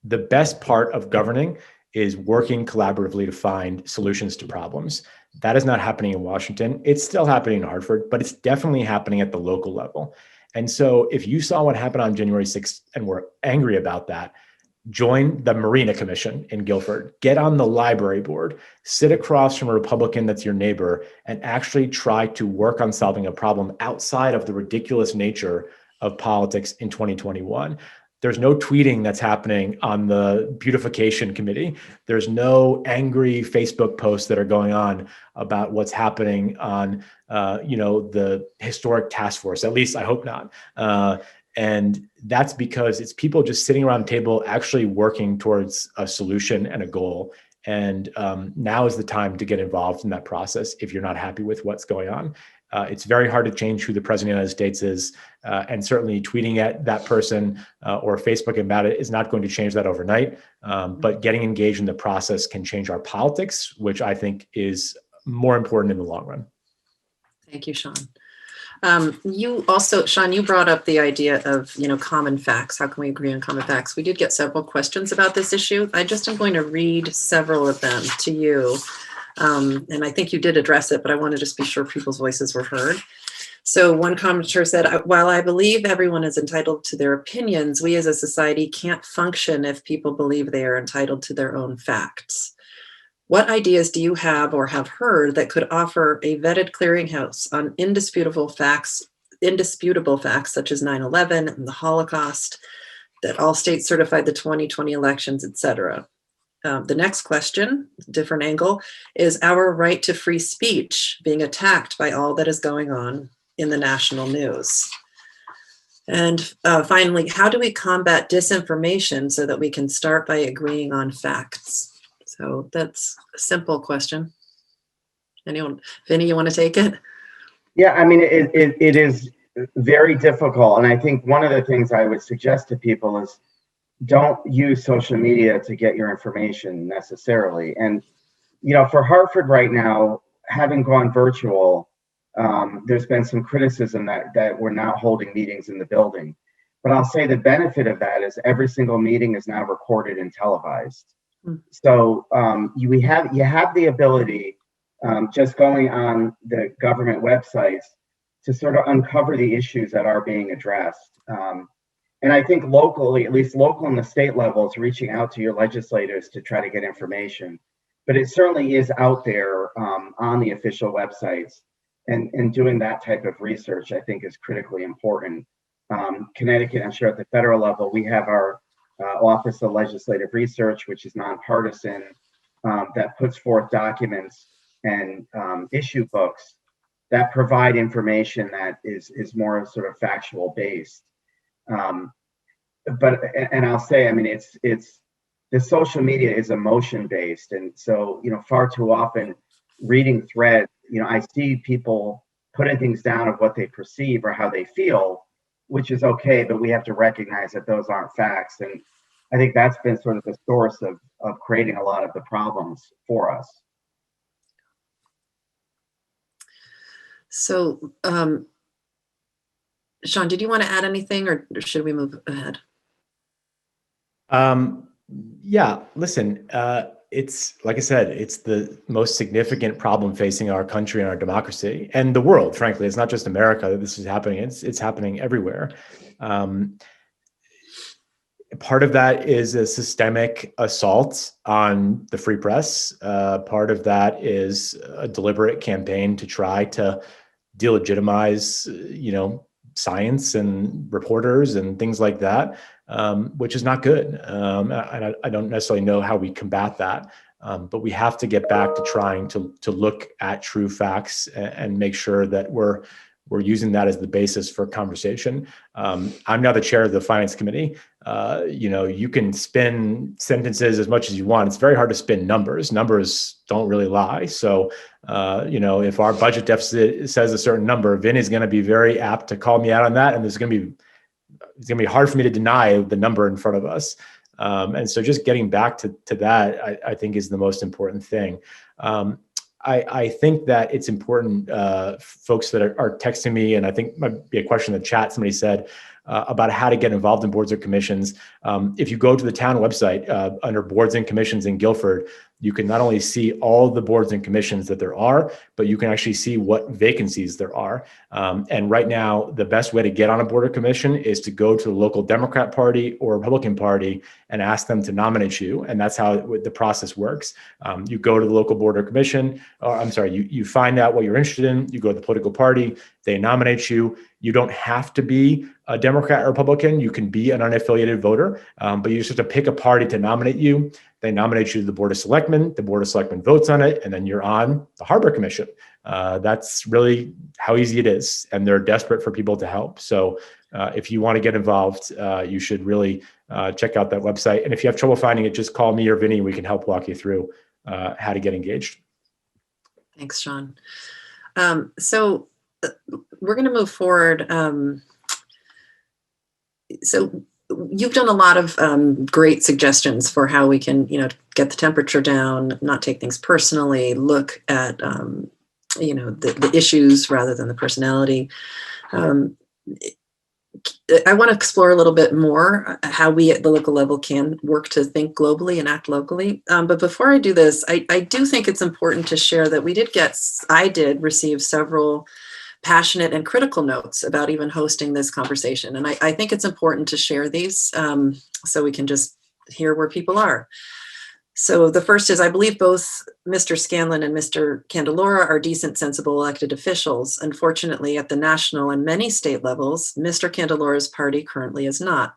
the best part of governing is working collaboratively to find solutions to problems. That is not happening in Washington. It's still happening in Hartford, but it's definitely happening at the local level. And so if you saw what happened on January 6th and were angry about that, join the Marina Commission in Guilford, get on the library board, sit across from a Republican that's your neighbor, and actually try to work on solving a problem outside of the ridiculous nature of politics in 2021. There's no tweeting that's happening on the beautification committee. There's no angry Facebook posts that are going on about what's happening on, the historic task force. At least I hope not. And that's because it's people just sitting around the table, actually working towards a solution and a goal. And now is the time to get involved in that process if you're not happy with what's going on. It's very hard to change who the president of the United States is. And certainly tweeting at that person or Facebook about it is not going to change that overnight. But getting engaged in the process can change our politics, which I think is more important in the long run. Thank you, Sean. You also, Sean, you brought up the idea of, common facts. How can we agree on common facts? We did get several questions about this issue. I just am going to read several of them to you. And I think you did address it, but I want to just be sure people's voices were heard. So one commenter said, while I believe everyone is entitled to their opinions, we as a society can't function if people believe they are entitled to their own facts. What ideas do you have or have heard that could offer a vetted clearinghouse on indisputable facts such as 9/11 and the Holocaust, that all states certified the 2020 elections, etc.? The next question, different angle, is our right to free speech being attacked by all that is going on in the national news? And finally, how do we combat disinformation so that we can start by agreeing on facts? So that's a simple question. Anyone, Vinny, you want to take it? Yeah, I mean, it is very difficult. And I think one of the things I would suggest to people is don't use social media to get your information necessarily. And, for Hartford right now, having gone virtual, there's been some criticism that we're not holding meetings in the building. But I'll say the benefit of that is every single meeting is now recorded and televised. So you have the ability, just going on the government websites, to sort of uncover the issues that are being addressed. And I think locally, at least local and the state levels, reaching out to your legislators to try to get information. But it certainly is out there on the official websites, and doing that type of research, I think, is critically important. Connecticut, I'm sure at the federal level, we have our Office of Legislative Research, which is nonpartisan, that puts forth documents and issue books that provide information that is more sort of factual based. But I'll say, I mean, it's the social media is emotion based, and so far too often reading threads, I see people putting things down of what they perceive or how they feel, which is okay, but we have to recognize that those aren't facts. And I think that's been sort of the source of creating a lot of the problems for us. So, Sean, did you want to add anything, or should we move ahead? Yeah, listen, it's like I said, it's the most significant problem facing our country and our democracy and the world. Frankly, it's not just America that this is happening. It's happening everywhere. Part of that is a systemic assault on the free press. Part of that is a deliberate campaign to try to delegitimize, science and reporters and things like that, which is not good. And I don't necessarily know how we combat that, but we have to get back to trying to look at true facts and make sure that we're using that as the basis for conversation. I'm now the chair of the Finance Committee. You can spin sentences as much as you want. It's very hard to spin numbers. Numbers don't really lie. So, if our budget deficit says a certain number, Vin is going to be very apt to call me out on that. And there's going to be it's going to be hard for me to deny the number in front of us. And so just getting back to that, I think is the most important thing. I think that it's important, folks that are texting me, and I think might be a question in the chat, somebody said about how to get involved in boards or commissions. If you go to the town website under boards and commissions in Guilford, you can not only see all the boards and commissions that there are, but you can actually see what vacancies there are. And right now, the best way to get on a board or commission is to go to the local Democrat Party or Republican Party and ask them to nominate you. And that's how the process works. You go to the local board or commission, or you find out what you're interested in, you go to the political party, they nominate you. You don't have to be a Democrat or Republican. You can be an unaffiliated voter, but you just have to pick a party to nominate you. They nominate you to the Board of Selectmen. The Board of Selectmen votes on it, and then you're on the Harbor Commission. That's really how easy it is, and they're desperate for people to help. So if you want to get involved, you should really check out that website. And if you have trouble finding it, just call me or Vinny. We can help walk you through how to get engaged. Thanks, Sean. So we're going to move forward. So you've done a lot of great suggestions for how we can, get the temperature down, not take things personally, look at, the issues rather than the personality. I want to explore a little bit more how we at the local level can work to think globally and act locally. But before I do this, I do think it's important to share that I did receive several passionate and critical notes about even hosting this conversation. And I think it's important to share these so we can just hear where people are. So the first is, I believe both Mr. Scanlon and Mr. Candelora are decent, sensible elected officials. Unfortunately, at the national and many state levels, Mr. Candelora's party currently is not.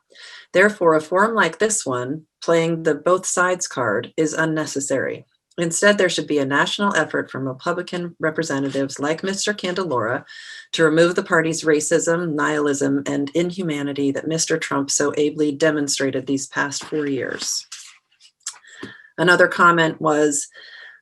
Therefore, a forum like this one, playing the both sides card, is unnecessary. Instead, there should be a national effort from Republican representatives like Mr. Candelora to remove the party's racism, nihilism, and inhumanity that Mr. Trump so ably demonstrated these past 4 years. Another comment was,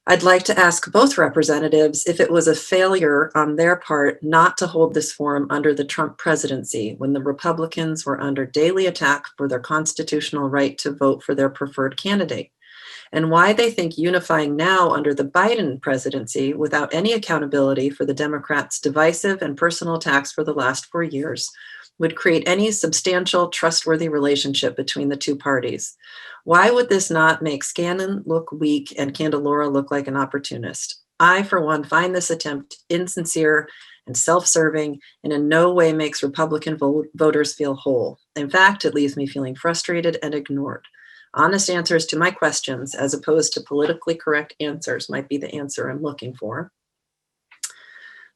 I'd like to ask both representatives if it was a failure on their part not to hold this forum under the Trump presidency when the Republicans were under daily attack for their constitutional right to vote for their preferred candidate, and why they think unifying now under the Biden presidency without any accountability for the Democrats' divisive and personal attacks for the last 4 years would create any substantial, trustworthy relationship between the two parties. Why would this not make Scanlon look weak and Candelora look like an opportunist? I, for one, find this attempt insincere and self-serving and in no way makes Republican voters feel whole. In fact, it leaves me feeling frustrated and ignored. Honest answers to my questions, as opposed to politically correct answers, might be the answer I'm looking for.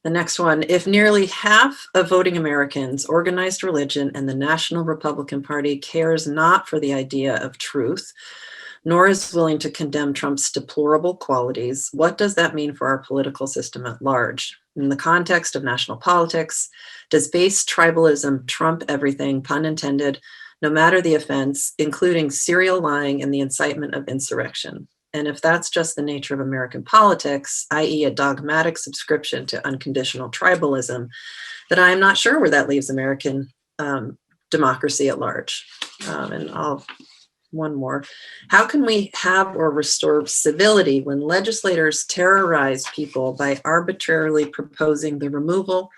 The next one, if nearly half of voting Americans, organized religion, and the National Republican Party cares not for the idea of truth, nor is willing to condemn Trump's deplorable qualities, what does that mean for our political system at large? In the context of national politics, does base tribalism trump everything, pun intended, no matter the offense, including serial lying and the incitement of insurrection? And if that's just the nature of American politics, i.e. a dogmatic subscription to unconditional tribalism, then I'm not sure where that leaves American democracy at large. One more. How can we have or restore civility when legislators terrorize people by arbitrarily proposing the removal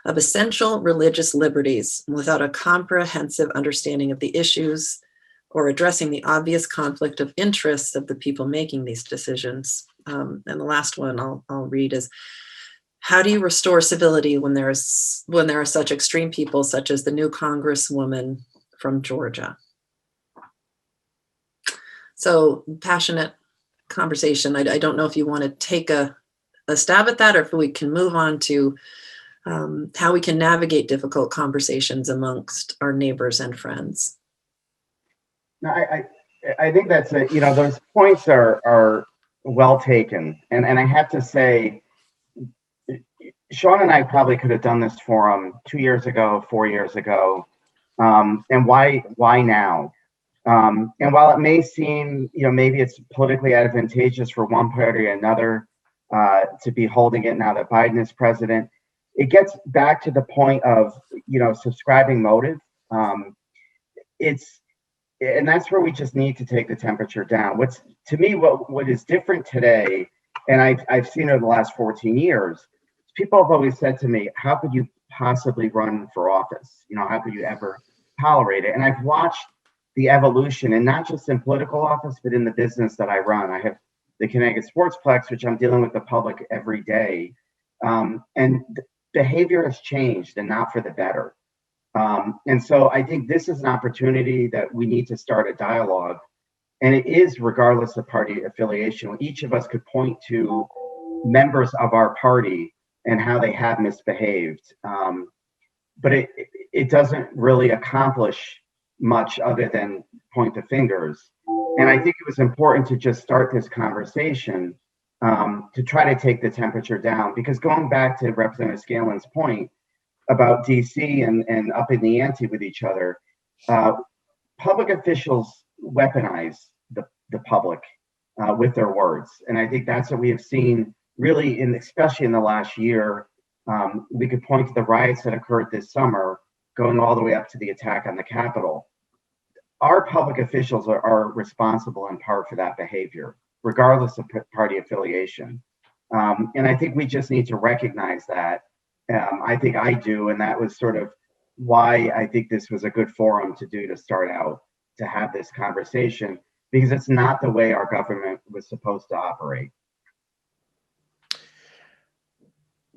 of essential religious liberties without a comprehensive understanding of the issues or addressing the obvious conflict of interests of the people making these decisions? And the last one I'll read is, how do you restore civility when there are such extreme people such as the new Congresswoman from Georgia? So passionate conversation. I don't know if you want to take a stab at that, or if we can move on to how we can navigate difficult conversations amongst our neighbors and friends. No, I think that's those points are well taken, and I have to say, Sean and I probably could have done this forum 2 years ago, 4 years ago, and why now? And while it may seem, maybe it's politically advantageous for one party or another to be holding it now that Biden is president, it gets back to the point of subscribing motive. and that's where we just need to take the temperature down. To me, what is different today, and I've seen it the last 14 years, people have always said to me, how could you possibly run for office? How could you ever tolerate it? And I've watched the evolution, and not just in political office, but in the business that I run. I have the Connecticut Sportsplex, which I'm dealing with the public every day. And behavior has changed, and not for the better. And so I think this is an opportunity that we need to start a dialogue. And it is regardless of party affiliation. Each of us could point to members of our party and how they have misbehaved. But it doesn't really accomplish much other than point the fingers. And I think it was important to just start this conversation to try to take the temperature down, because going back to Representative Scanlon's point about DC and upping the ante with each other, public officials weaponize the public with their words. And I think that's what we have seen really, especially in the last year. We could point to the riots that occurred this summer, going all the way up to the attack on the Capitol. Our public officials are responsible in part for that behavior, regardless of party affiliation. And I think we just need to recognize that. I think I do, and that was sort of why I think this was a good forum to start out, to have this conversation, because it's not the way our government was supposed to operate.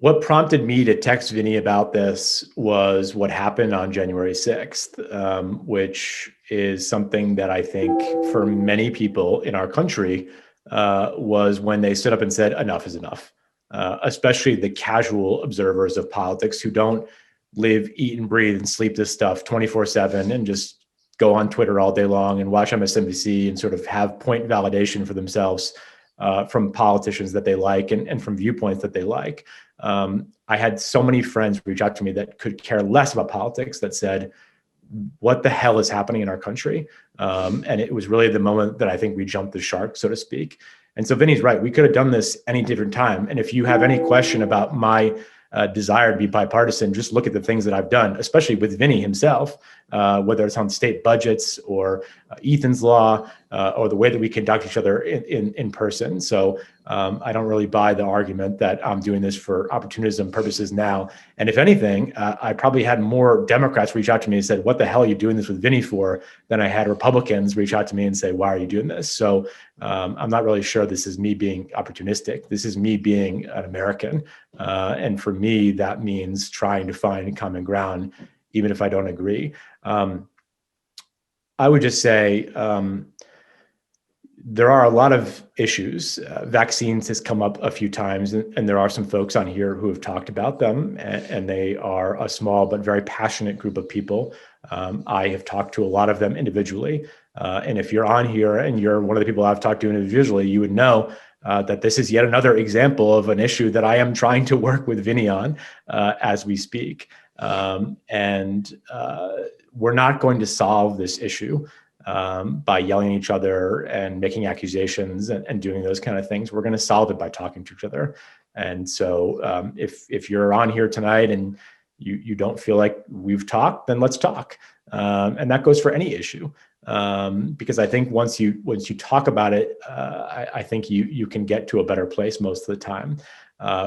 What prompted me to text Vinny about this was what happened on January 6th, which is something that I think for many people in our country was when they stood up and said, enough is enough, especially the casual observers of politics who don't live, eat, and breathe and sleep this stuff 24/7 and just go on Twitter all day long and watch MSNBC and sort of have point validation for themselves from politicians that they like and from viewpoints that they like. I had so many friends reach out to me that could care less about politics, that said, what the hell is happening in our country? And it was really the moment that I think we jumped the shark, so to speak. And so Vinny's right. We could have done this any different time. And if you have any question about my desire to be bipartisan, just look at the things that I've done, especially with Vinny himself, whether it's on state budgets or Ethan's Law or the way that we conduct each other in person. So I don't really buy the argument that I'm doing this for opportunism purposes now. And if anything, I probably had more Democrats reach out to me and said, what the hell are you doing this with Vinny for, than I had Republicans reach out to me and say, why are you doing this? So I'm not really sure this is me being opportunistic. This is me being an American. And for me, that means trying to find common ground, even if I don't agree. I would just say there are a lot of issues. Vaccines has come up a few times, and there are some folks on here who have talked about them, and they are a small but very passionate group of people. I have talked to a lot of them individually. And if you're on here and you're one of the people I've talked to individually, you would know that this is yet another example of an issue that I am trying to work with Vinny on as we speak. And we're not going to solve this issue by yelling at each other and making accusations and doing those kind of things. We're going to solve it by talking to each other. And so if you're on here tonight and you don't feel like we've talked, then let's talk. And that goes for any issue. Because I think once you talk about it, I think you can get to a better place most of the time.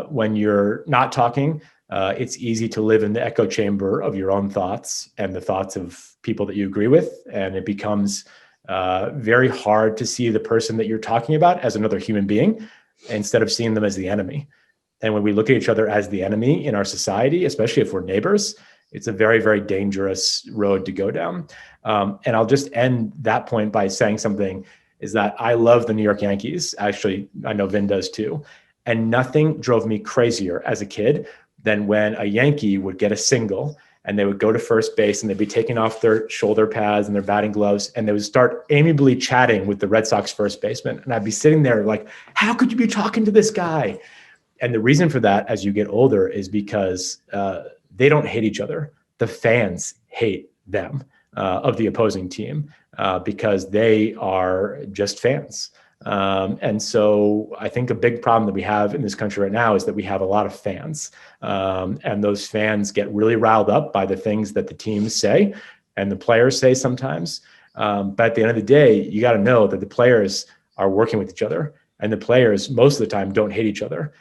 When you're not talking, it's easy to live in the echo chamber of your own thoughts and the thoughts of people that you agree with. And it becomes very hard to see the person that you're talking about as another human being instead of seeing them as the enemy. And when we look at each other as the enemy in our society, especially if we're neighbors, it's a very, very dangerous road to go down. And I'll just end that point by saying something, is that I love the New York Yankees. Actually, I know Vin does too. And nothing drove me crazier as a kid than when a Yankee would get a single and they would go to first base and they'd be taking off their shoulder pads and their batting gloves and they would start amiably chatting with the Red Sox first baseman. And I'd be sitting there like, how could you be talking to this guy? And the reason for that as you get older is because they don't hate each other. The fans hate them of the opposing team because they are just fans. And so I think a big problem that we have in this country right now is that we have a lot of fans. And those fans get really riled up by the things that the teams say. and the players say sometimes. But at the end of the day, you got to know that the players are working with each other, and the players most of the time don't hate each other.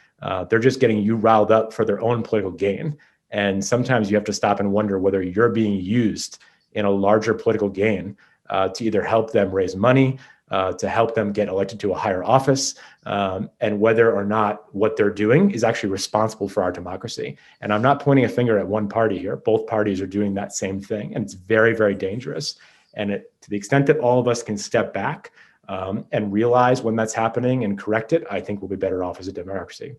They're just getting you riled up for their own political gain. And sometimes you have to stop and wonder whether you're being used in a larger political gain to either help them raise money, to help them get elected to a higher office, and whether or not what they're doing is actually responsible for our democracy. And I'm not pointing a finger at one party here. Both parties are doing that same thing, and it's very, very dangerous. And to the extent that all of us can step back and realize when that's happening and correct it, I think we'll be better off as a democracy.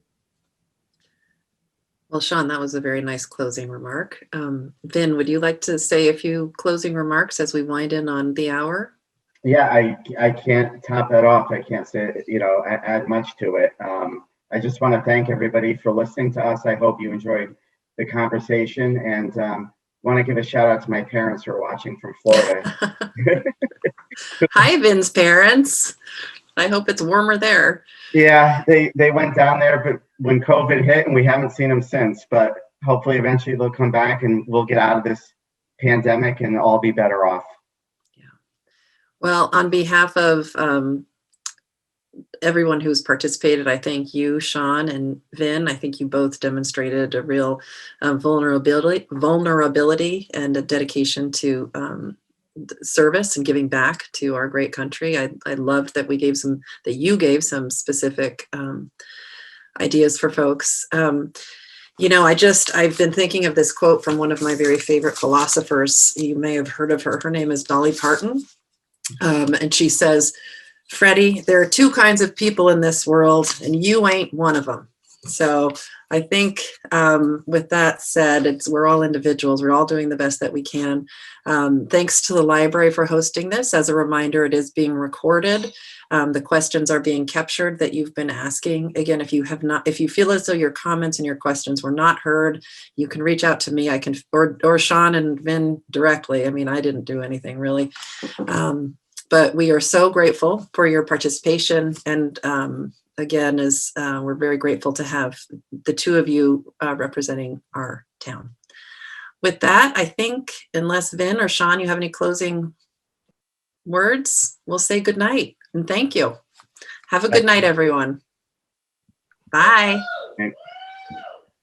Well, Sean, that was a very nice closing remark. Vin, would you like to say a few closing remarks as we wind in on the hour? Yeah, I can't top that off. I can't say, add much to it. I just want to thank everybody for listening to us. I hope you enjoyed the conversation, and want to give a shout out to my parents who are watching from Florida. Hi, Vin's parents. I hope it's warmer there. Yeah, they went down there, but when COVID hit, and we haven't seen them since. But hopefully, eventually they'll come back, and we'll get out of this pandemic and all be better off. Yeah. Well, on behalf of everyone who's participated, I thank you, Sean and Vin. I think you both demonstrated a real vulnerability and a dedication to service and giving back to our great country. I loved that you gave some specific ideas for folks. I've been thinking of this quote from one of my very favorite philosophers. You may have heard of her. Her name is Dolly Parton. And she says, Freddie, there are two kinds of people in this world, and you ain't one of them. So I think with that said, we're all individuals. We're all doing the best that we can. Thanks to the library for hosting this. As a reminder, it is being recorded. The questions are being captured that you've been asking. Again, if you feel as though your comments and your questions were not heard, you can reach out to me. I can, or Sean and Vin directly. I mean, I didn't do anything really. But we are so grateful for your participation. And again, we're very grateful to have the two of you representing our town. With that, I think, unless Vin or Sean, you have any closing words, we'll say good night and thank you. Have a good night, everyone. Bye.